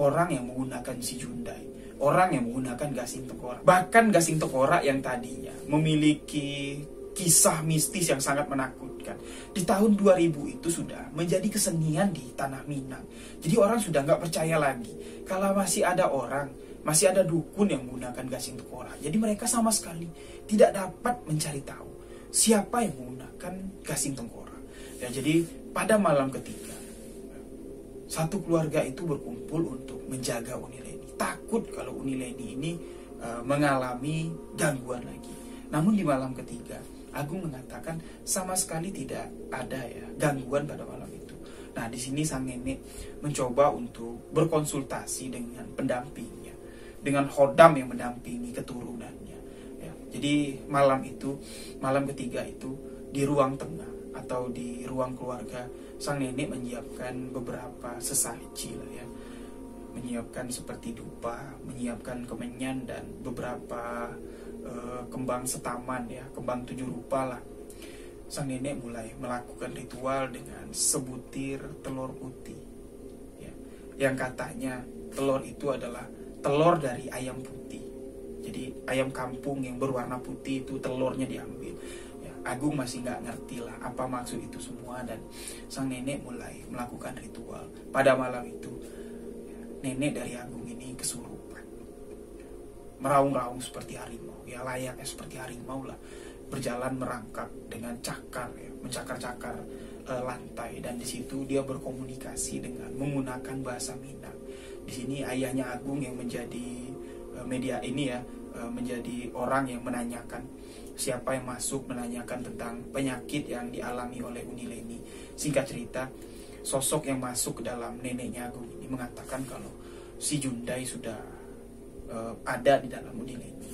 orang yang menggunakan si Jundai, orang yang menggunakan Gasing Tengkorak. Bahkan Gasing Tengkorak yang tadinya memiliki kisah mistis yang sangat menakutkan, di tahun 2000 itu sudah menjadi kesenian di Tanah Minang. Jadi orang sudah nggak percaya lagi kalau masih ada orang, masih ada dukun yang menggunakan Gasing Tengkorak. Jadi mereka sama sekali tidak dapat mencari tahu siapa yang menggunakan Gasing Tengkorak. Ya, jadi pada malam ketiga, satu keluarga itu berkumpul untuk menjaga Unileni. Takut kalau Unileni ini mengalami gangguan lagi. Namun di malam ketiga, Agung mengatakan sama sekali tidak ada ya gangguan pada malam itu. Nah, di sini sang nenek mencoba untuk berkonsultasi dengan pendampingnya, dengan khodam yang mendampingi keturunannya. Ya, jadi malam ketiga itu di ruang tengah atau di ruang keluarga, sang nenek menyiapkan beberapa sesaji lah ya, menyiapkan seperti dupa, menyiapkan kemenyan dan beberapa kembang setaman ya, kembang 7 rupa lah. Sang nenek mulai melakukan ritual dengan sebutir telur putih ya, yang katanya telur itu adalah telur dari ayam putih. Jadi ayam kampung yang berwarna putih itu telurnya diambil ya. Agung masih nggak ngerti lah apa maksud itu semua, dan sang nenek mulai melakukan ritual. Pada malam itu nenek dari Agung ini kesurupan, meraung-raung seperti harimau ya, layaknya seperti harimau lah, berjalan merangkak dengan cakar ya, mencakar-cakar lantai, dan di situ dia berkomunikasi dengan menggunakan bahasa Minang. Di sini ayahnya Agung yang menjadi media ini ya, menjadi orang yang menanyakan siapa yang masuk, menanyakan tentang penyakit yang dialami oleh Uni Leni. Singkat cerita, sosok yang masuk ke dalam neneknya Agung ini mengatakan kalau si Jundai sudah ada di dalam Uni Leni.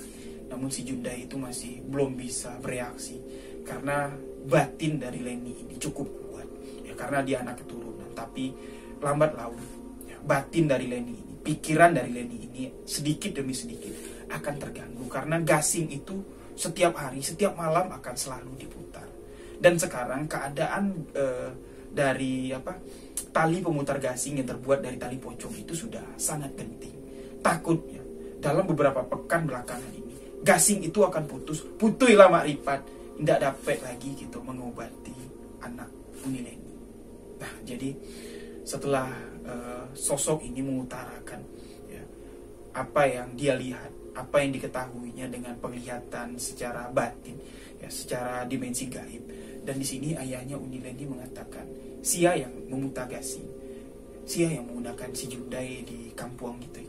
Namun si Jundai itu masih belum bisa bereaksi karena batin dari Leni ini cukup kuat ya, karena dia anak keturunan. Tapi lambat laun ya, batin dari Leni ini, pikiran dari Leni ini sedikit demi sedikit akan terganggu, karena gasing itu setiap hari, setiap malam akan selalu diputar. Dan sekarang keadaan dari tali pemutar gasing yang terbuat dari tali pocong itu sudah sangat penting. Takutnya dalam beberapa pekan belakangan ini gasing itu akan putus, putuilah makrifat, tidak dapat lagi gitu mengobati anak Uni Leni. Nah, jadi setelah sosok ini mengutarakan ya, apa yang dia lihat, apa yang diketahuinya dengan penglihatan secara batin, ya, secara dimensi gaib. Dan di sini ayahnya Uni Leni mengatakan, sia yang memutar gasing, sia yang menggunakan si Jundai di kampung gitu.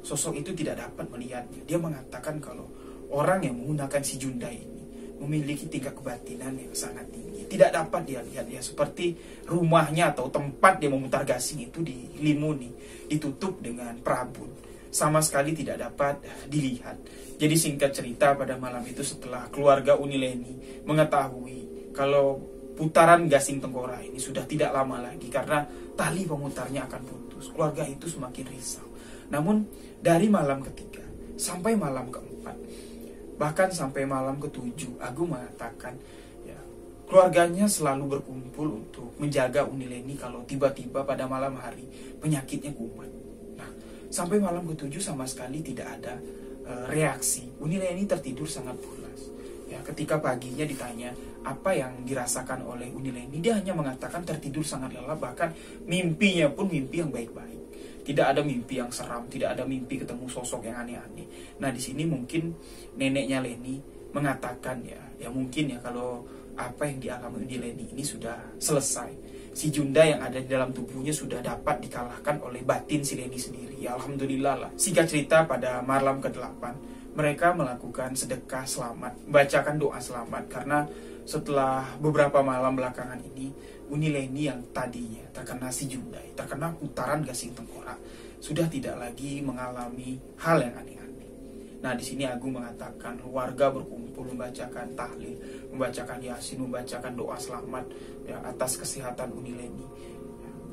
Sosok itu tidak dapat melihatnya. Dia mengatakan kalau orang yang menggunakan si Jundai ini memiliki tingkat kebatinan yang sangat tinggi. Tidak dapat dia lihat ya, seperti rumahnya atau tempat dia memutar gasing itu dilimuni, ditutup dengan perabot. Sama sekali tidak dapat dilihat. Jadi singkat cerita, pada malam itu setelah keluarga Uni Leni mengetahui kalau putaran gasing tengkorak ini sudah tidak lama lagi karena tali pemutarnya akan putus, keluarga itu semakin risau. Namun dari malam ketiga sampai malam keempat, bahkan sampai malam ketujuh, Agung mengatakan ya, keluarganya selalu berkumpul untuk menjaga Uni Leni kalau tiba-tiba pada malam hari penyakitnya kumat. Nah, sampai malam ketujuh sama sekali tidak ada reaksi. Uni Leni tertidur sangat pulas. Ya, ketika paginya ditanya apa yang dirasakan oleh Uni Leni, dia hanya mengatakan tertidur sangat lelap, bahkan mimpinya pun mimpi yang baik-baik. Tidak ada mimpi yang seram, tidak ada mimpi ketemu sosok yang aneh-aneh. Nah, di sini mungkin neneknya Leni mengatakan ya mungkin ya kalau apa yang dialami Uni Leni ini sudah selesai. Si Junda yang ada di dalam tubuhnya sudah dapat dikalahkan oleh batin si Leni sendiri. Ya, alhamdulillah lah. Singkat cerita, pada malam ke-8 mereka melakukan sedekah selamat, bacakan doa selamat, karena setelah beberapa malam belakangan ini Uni Leni yang tadinya terkena si Jundai, terkena putaran gasing tengkorak, sudah tidak lagi mengalami hal yang aneh-aneh. Nah, di sini Agung mengatakan warga berkumpul membacakan tahlil, membacakan yasin, membacakan doa selamat ya, atas kesehatan Uni Leni.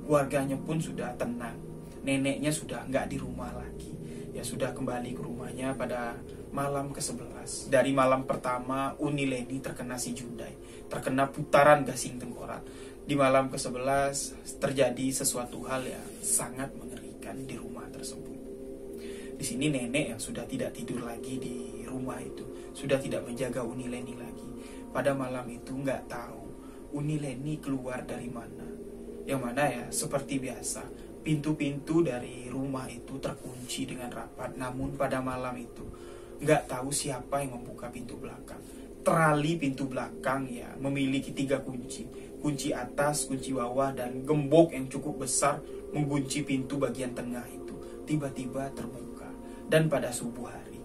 Keluarganya pun sudah tenang, neneknya sudah nggak di rumah lagi, ya sudah kembali ke rumahnya pada malam ke-11. Dari malam pertama Uni Leni terkena si Jundai, terkena putaran gasing tengkorak. Di malam ke-11 terjadi sesuatu hal yang sangat mengerikan di rumah tersebut. Di sini nenek yang sudah tidak tidur lagi di rumah itu, sudah tidak menjaga Uni Leni lagi. Pada malam itu nggak tahu Uni Leni keluar dari mana. Yang mana ya, seperti biasa, pintu-pintu dari rumah itu terkunci dengan rapat. Namun pada malam itu nggak tahu siapa yang membuka pintu belakang. Terali pintu belakang ya memiliki 3 kunci. Kunci atas, kunci bawah, dan gembok yang cukup besar mengunci pintu bagian tengah itu tiba-tiba terbuka. Dan pada subuh hari,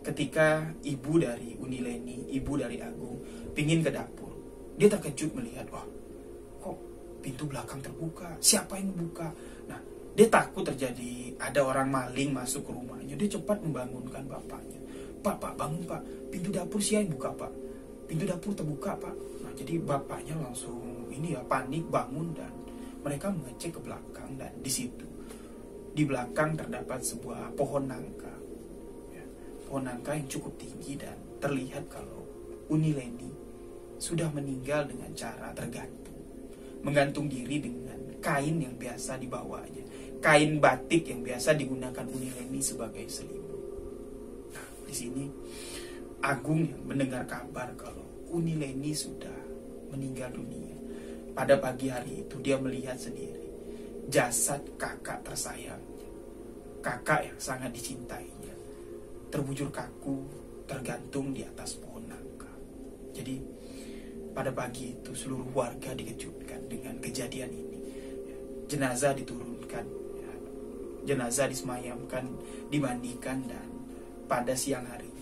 ketika ibu dari Uni Leni, ibu dari Agung, pingin ke dapur, dia terkejut melihat, wah, kok pintu belakang terbuka. Siapa yang membuka? Nah, dia takut terjadi ada orang maling masuk ke rumahnya. Dia cepat membangunkan bapaknya. Pak, bangun Pak. Pintu dapur siapa yang buka Pak? Pintu dapur terbuka Pak. Nah, jadi bapaknya langsung panik bangun dan mereka mengecek ke belakang dan di situ di belakang terdapat sebuah pohon nangka. Ya, pohon nangka yang cukup tinggi dan terlihat kalau Uni Leni sudah meninggal dengan cara tergantung. Menggantung diri dengan kain yang biasa dibawanya. Kain batik yang biasa digunakan Uni Leni sebagai selimut. Nah, di sini Agung yang mendengar kabar kalau Uni Leni sudah meninggal dunia. Pada pagi hari itu dia melihat sendiri jasad kakak tersayangnya, kakak yang sangat dicintainya, terbujur kaku, tergantung di atas pohon nangka. Jadi pada pagi itu seluruh warga dikejutkan dengan kejadian ini. Jenazah diturunkan, jenazah disemayamkan, dimandikan, dan pada siang harinya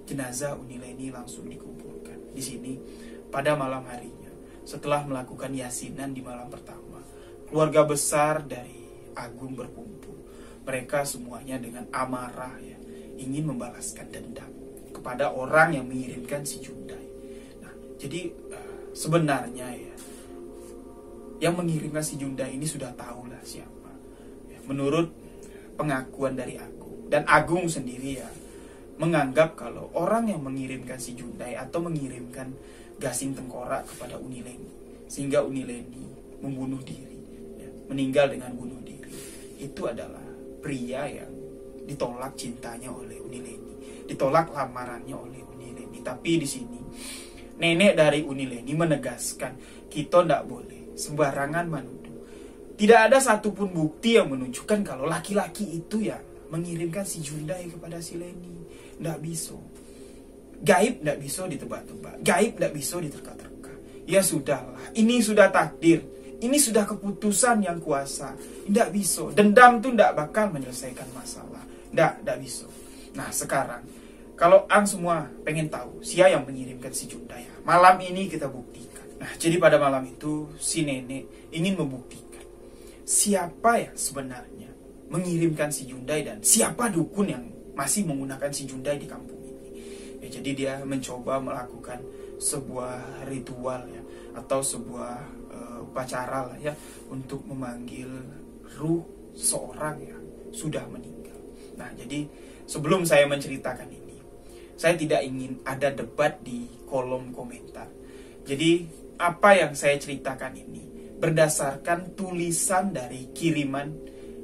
jenazah Uni Leni langsung dikuburkan. Di sini pada malam harinya, setelah melakukan yasinan di malam pertama, keluarga besar dari Agung berkumpul. Mereka semuanya dengan amarah ingin membalaskan dendam kepada orang yang mengirimkan si Jundai. Nah, jadi sebenarnya yang mengirimkan si Jundai ini sudah tahulah siapa. Menurut pengakuan dari Agung, dan Agung sendiri menganggap kalau orang yang mengirimkan si Jundai atau mengirimkan gasing tengkorak kepada Uni Leni sehingga Uni Leni membunuh diri, meninggal dengan bunuh diri, itu adalah pria yang ditolak cintanya oleh Uni Leni, ditolak lamarannya oleh Uni Leni. Tapi di sini nenek dari Uni Leni menegaskan kita tidak boleh sembarangan menuduh. Tidak ada satupun bukti yang menunjukkan kalau laki-laki itu yang mengirimkan si Jundai kepada si Leni. Tidak bisa. Gaib tidak bisa ditebak-tebak, gaib tidak bisa diterka-terka. Ya sudahlah, ini sudah takdir. Ini sudah keputusan yang kuasa. Tidak bisa. Dendam tuh tidak bakal menyelesaikan masalah. Tidak bisa. Nah sekarang, kalau Ang semua pengen tahu siapa yang mengirimkan si Jundai, malam ini kita buktikan. Nah jadi pada malam itu si nenek ingin membuktikan siapa yang sebenarnya mengirimkan si Jundai dan siapa dukun yang masih menggunakan si Jundai di kampung ini. Jadi dia mencoba melakukan sebuah ritual atau sebuah upacara untuk memanggil ruh seorang yang sudah meninggal. Nah, jadi sebelum saya menceritakan ini, saya tidak ingin ada debat di kolom komentar. Jadi apa yang saya ceritakan ini berdasarkan tulisan dari kiriman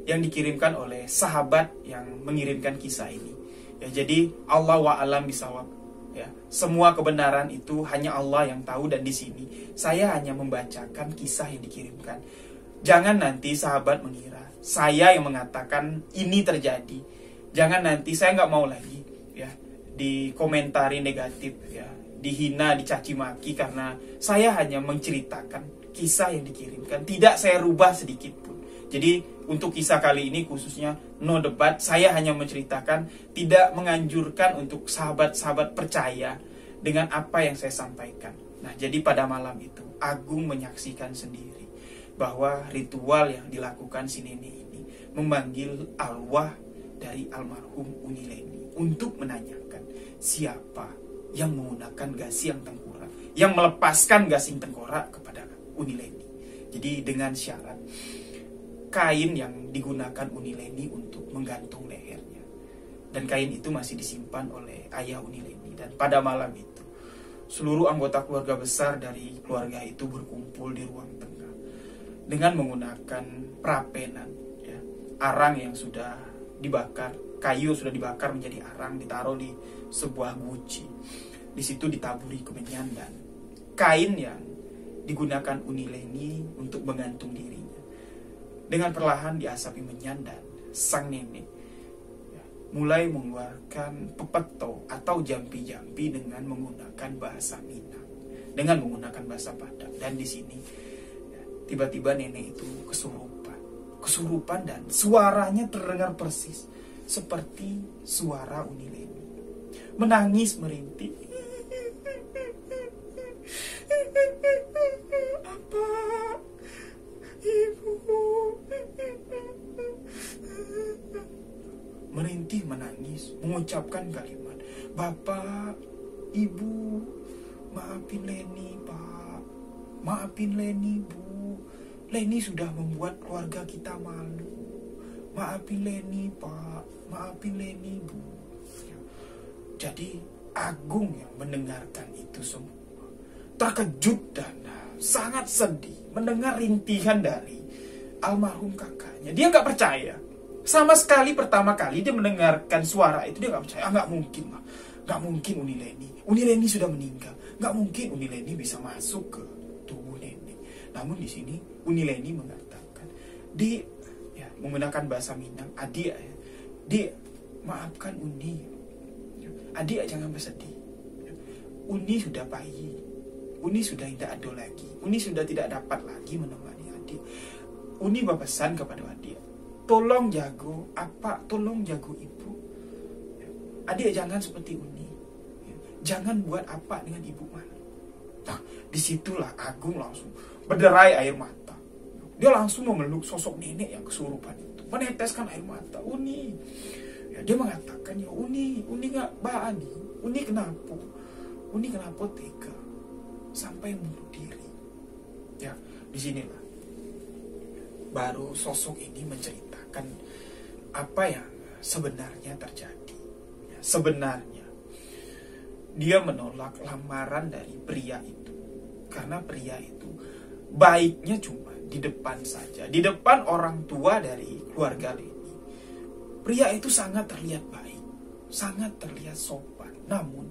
yang dikirimkan oleh sahabat yang mengirimkan kisah ini. Jadi Allah wa'alam bisawab. Semua kebenaran itu hanya Allah yang tahu, dan di sini saya hanya membacakan kisah yang dikirimkan. Jangan nanti sahabat mengira saya yang mengatakan ini terjadi. Jangan nanti saya nggak mau lagi dikomentari negatif, dihina, dicaci maki karena saya hanya menceritakan kisah yang dikirimkan. Tidak saya rubah sedikit pun. Jadi untuk kisah kali ini khususnya no debat, saya hanya menceritakan, tidak menganjurkan untuk sahabat-sahabat percaya dengan apa yang saya sampaikan. Nah, jadi pada malam itu Agung menyaksikan sendiri bahwa ritual yang dilakukan si nenek ini memanggil arwah dari almarhum Uni Leni untuk menanyakan siapa yang menggunakan gasing tengkorak, yang melepaskan gasing tengkorak kepada Uni Leni. Jadi dengan syarat kain yang digunakan Uni Leni untuk menggantung lehernya. Dan kain itu masih disimpan oleh ayah Uni Leni. Dan pada malam itu, seluruh anggota keluarga besar dari keluarga itu berkumpul di ruang tengah dengan menggunakan prapenan, arang yang sudah dibakar, kayu sudah dibakar menjadi arang, ditaruh di sebuah guci. Di situ ditaburi kemenyan dan kain yang digunakan Uni Leni untuk menggantung dirinya. Dengan perlahan diasapi menyan dan sang nenek mulai mengeluarkan pepeto atau jampi-jampi dengan menggunakan bahasa Minang, dengan menggunakan bahasa Padang. Dan di sini tiba-tiba nenek itu kesurupan dan suaranya terdengar persis seperti suara Uni Leni, menangis merintih. menangis, mengucapkan kalimat, "Bapak, Ibu, maafin Leni, Pak. Maafin Leni, Bu. Leni sudah membuat keluarga kita malu. Maafin Leni, Pak. Maafin Leni, Bu." Jadi Agung yang mendengarkan itu semua terkejut dan sangat sedih mendengar rintihan dari almarhum kakaknya. Dia nggak percaya. Sama sekali pertama kali dia mendengarkan suara itu dia nggak percaya. Nggak mungkin lah. Nggak mungkin Uni Leni sudah meninggal. Nggak mungkin Uni Leni bisa masuk ke tubuh nenek. Namun di sini Uni Leni mengatakan, menggunakan bahasa Minang, "Adik, Dik, maafkan Uni. Adik jangan bersedih. Uni sudah bayi. Uni sudah tidak ada lagi. Uni sudah tidak dapat lagi menemani adik. Uni berpesan kepada adik, tolong jago tolong jago ibu. Adik jangan seperti Uni. Jangan buat apa dengan ibu malu." Nah, disitulah Agung langsung berderai air mata. Dia langsung memeluk sosok nenek yang kesurupan itu, meneteskan air mata. "Uni." Dia mengatakan, "Ya Uni nggak bani. Uni kenapa tega sampai bunuh diri?" Ya, disinilah baru sosok ini menceritakan apa yang sebenarnya terjadi. Ya, sebenarnya dia menolak lamaran dari pria itu karena pria itu baiknya cuma di depan saja, di depan orang tua dari keluarga Leni. Pria itu sangat terlihat baik, sangat terlihat sopan. Namun,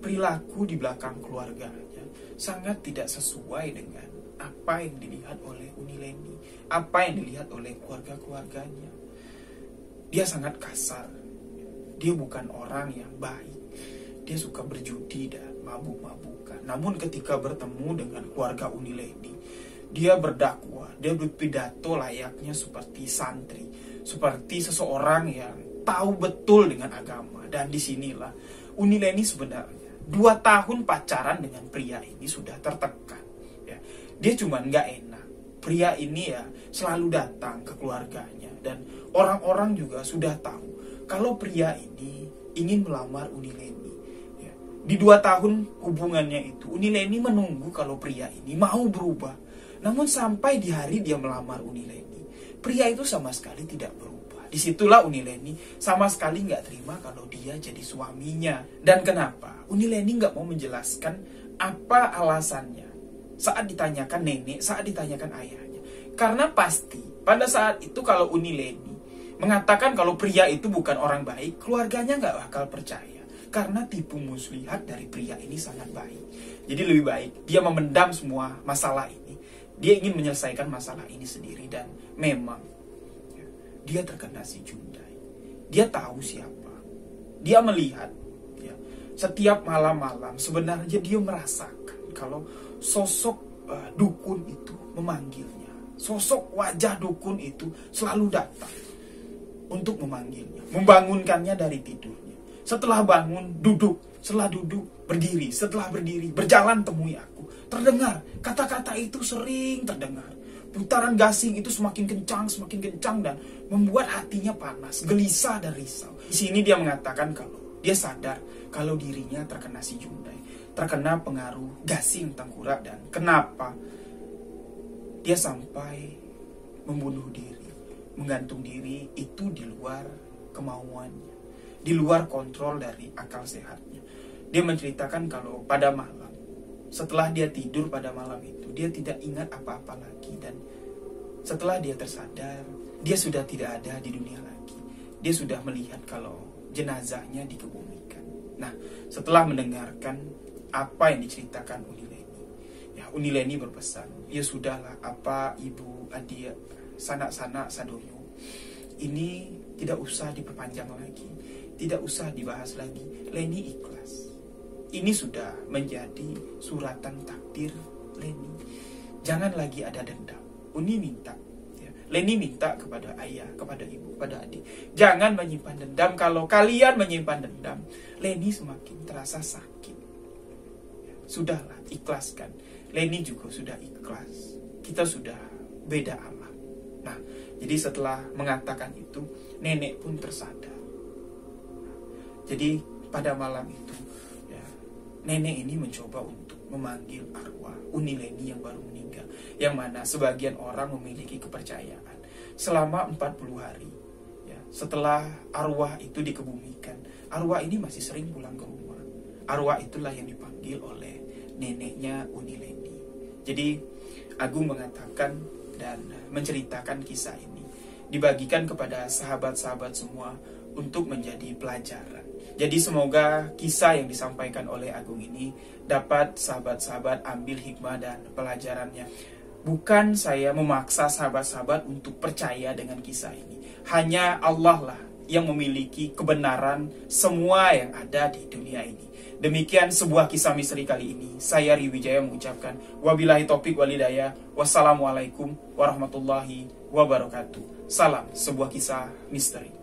perilaku di belakang keluarganya sangat tidak sesuai dengan apa yang dilihat oleh Uni Leni, apa yang dilihat oleh keluarga-keluarganya. Dia sangat kasar. Dia bukan orang yang baik. Dia suka berjudi dan mabuk-mabukan. Namun ketika bertemu dengan keluarga Uni Leni, dia berdakwah, dia berpidato layaknya seperti santri, seperti seseorang yang tahu betul dengan agama. Dan disinilah Uni Leni sebenarnya 2 tahun pacaran dengan pria ini sudah tertekan. Ya, dia cuma nggak enak. Pria ini selalu datang ke keluarganya dan orang-orang juga sudah tahu kalau pria ini ingin melamar Uni Leni. Ya, di 2 tahun hubungannya itu Uni Leni menunggu kalau pria ini mau berubah. Namun sampai di hari dia melamar Uni Leni, pria itu sama sekali tidak berubah. Disitulah Uni Leni sama sekali nggak terima kalau dia jadi suaminya. Dan kenapa? Uni Leni nggak mau menjelaskan apa alasannya saat ditanyakan nenek, saat ditanyakan ayahnya. Karena pasti pada saat itu kalau Uni Leni mengatakan kalau pria itu bukan orang baik, keluarganya nggak bakal percaya. Karena tipu muslihat dari pria ini sangat baik. Jadi lebih baik dia memendam semua masalah ini. Dia ingin menyelesaikan masalah ini sendiri. Dan memang dia terkena si Jundai. Dia tahu siapa. Dia melihat setiap malam-malam sebenarnya dia merasakan kalau sosok dukun itu memanggilnya. Sosok wajah dukun itu selalu datang untuk memanggilnya, membangunkannya dari tidurnya. Setelah bangun, duduk. Setelah duduk, berdiri. Setelah berdiri, berjalan temui aku. Terdengar, kata-kata itu sering terdengar. Putaran gasing itu semakin kencang dan membuat hatinya panas, gelisah dan risau. Di sini dia mengatakan kalau dia sadar kalau dirinya terkena si Jundai, terkena pengaruh gasing tengkorak, dan kenapa dia sampai membunuh diri, menggantung diri itu di luar kemauannya, di luar kontrol dari akal sehatnya. Dia menceritakan kalau pada malam, setelah dia tidur pada malam itu, dia tidak ingat apa-apa lagi. Dan setelah dia tersadar, dia sudah tidak ada di dunia lagi. Dia sudah melihat kalau jenazahnya dikebumikan. Nah, setelah mendengarkan apa yang diceritakan Uni Leni, Uni Leni berpesan, "Ya sudahlah, apa ibu, adik, sanak-sanak sadoyo, ini tidak usah diperpanjang lagi, tidak usah dibahas lagi. Leni ikhlas. Ini sudah menjadi suratan takdir Leni. Jangan lagi ada dendam." Uni minta, Leni minta kepada ayah, kepada ibu, kepada adik, jangan menyimpan dendam. Kalau kalian menyimpan dendam, Leni semakin terasa sakit. Sudahlah, ikhlaskan. Leni juga sudah ikhlas. Kita sudah beda alam. Nah, jadi setelah mengatakan itu, nenek pun tersadar. Jadi pada malam itu ya, nenek ini mencoba untuk memanggil arwah Uni Leni yang baru meninggal, yang mana sebagian orang memiliki kepercayaan selama 40 hari ya, setelah arwah itu dikebumikan, arwah ini masih sering pulang ke rumah. Arwah itulah yang dipanggil oleh neneknya Uni Leni. Jadi Agung mengatakan dan menceritakan kisah ini dibagikan kepada sahabat-sahabat semua untuk menjadi pelajaran. Jadi semoga kisah yang disampaikan oleh Agung ini dapat sahabat-sahabat ambil hikmah dan pelajarannya. Bukan saya memaksa sahabat-sahabat untuk percaya dengan kisah ini. Hanya Allah lah yang memiliki kebenaran semua yang ada di dunia ini. Demikian sebuah kisah misteri kali ini. Saya Riwijaya mengucapkan wabillahi taufik walhidayah. Wassalamualaikum warahmatullahi wabarakatuh. Salam sebuah kisah misteri.